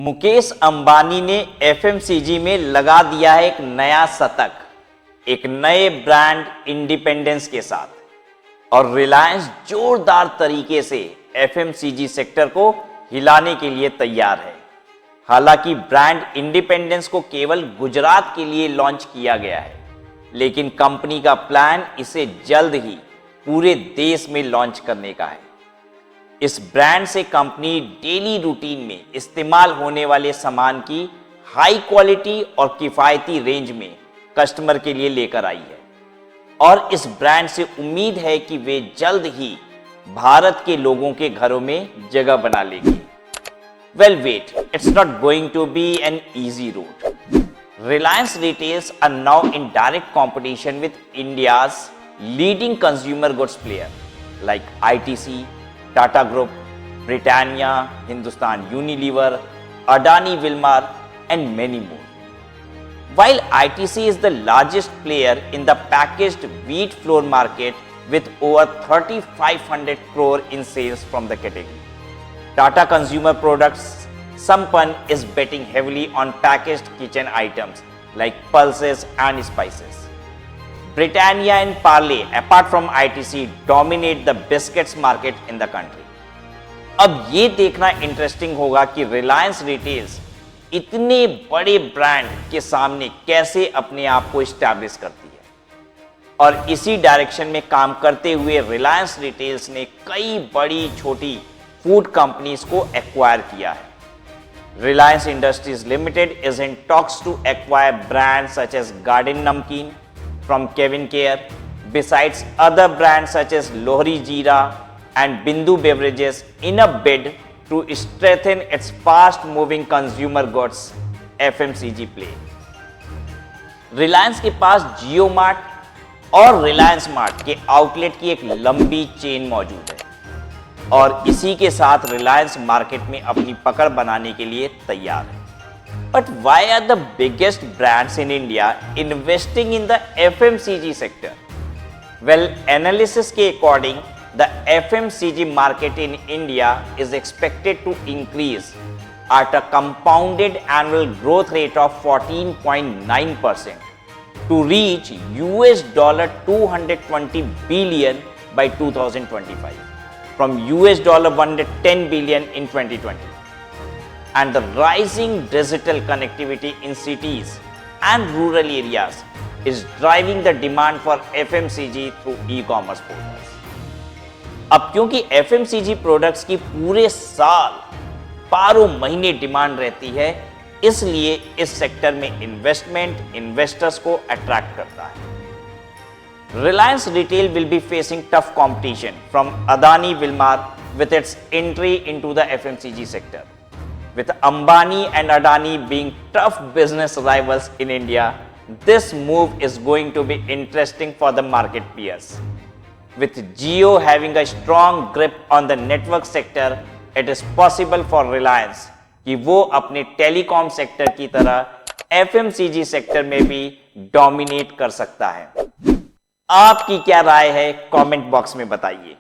मुकेश अंबानी ने एफएमसीजी में लगा दिया है एक नया शतक, एक नए ब्रांड इंडिपेंडेंस के साथ। और रिलायंस जोरदार तरीके से एफएमसीजी सेक्टर को हिलाने के लिए तैयार है। हालांकि ब्रांड इंडिपेंडेंस को केवल गुजरात के लिए लॉन्च किया गया है, लेकिन कंपनी का प्लान इसे जल्द ही पूरे देश में लॉन्च करने का है। इस ब्रांड से कंपनी डेली रूटीन में इस्तेमाल होने वाले सामान की हाई क्वालिटी और किफायती रेंज में कस्टमर के लिए लेकर आई है। और इस ब्रांड से उम्मीद है कि वे जल्द ही भारत के लोगों के घरों में जगह बना लेगी। Well wait, it's not going to be an easy road. Reliance retails are now in direct competition with India's leading consumer goods player like ITC, Tata Group, Britannia, Hindustan Unilever, Adani Wilmar and many more. While ITC is the largest player in the packaged wheat flour market with over 3,500 crore in sales from the category, Tata Consumer Products Sampann is betting heavily on packaged kitchen items like pulses and spices. Britannia and Parle, apart from ITC, dominate the biscuits market in the country. अब ये देखना interesting होगा कि Reliance retails इतने बड़े brand के सामने कैसे अपने आप को एस्टैब्लिश करती है। और इसी डायरेक्शन में काम करते हुए रिलायंस रिटेल्स ने कई बड़ी छोटी फूड कंपनीज को एक्वायर किया है। Reliance Industries Limited is in talks to acquire brands such as Garden Namkeen from Kevin Care, besides other brands such as Lohri Jeera and Bindu Beverages in a bid to strengthen its fast-moving consumer goods FMCG play. Reliance के पास जियो mart और Reliance mart के outlet की एक लंबी chain मौजूद है और इसी के साथ रिलायंस मार्केट में अपनी पकड़ बनाने के लिए तैयार है। But why are the biggest brands in India investing in the FMCG sector? Well, analysis के according the FMCG market in India is expected to increase at a compounded annual growth rate of 14.9% to reach $220 billion by 2025. from $110 billion in 2020. And the rising digital connectivity in cities and rural areas is driving the demand for FMCG through e-commerce portals. अब क्योंकि FMCG products की पूरे साल बारह महीने demand रहती है, इसलिए इस सेक्टर में इन्वेस्टमेंट इन्वेस्टर्स को अट्रैक्ट करता है। Reliance Retail will be facing tough competition from Adani Wilmar with its entry into the FMCG sector. With Ambani and Adani being tough business rivals in India, this move is going to be interesting for the market peers. With Jio having a strong grip on the network sector, it is possible for Reliance कि वो अपने telecom sector की तरह FMCG sector में भी dominate कर सकता है। आपकी क्या राय है? कमेंट बॉक्स में बताइए।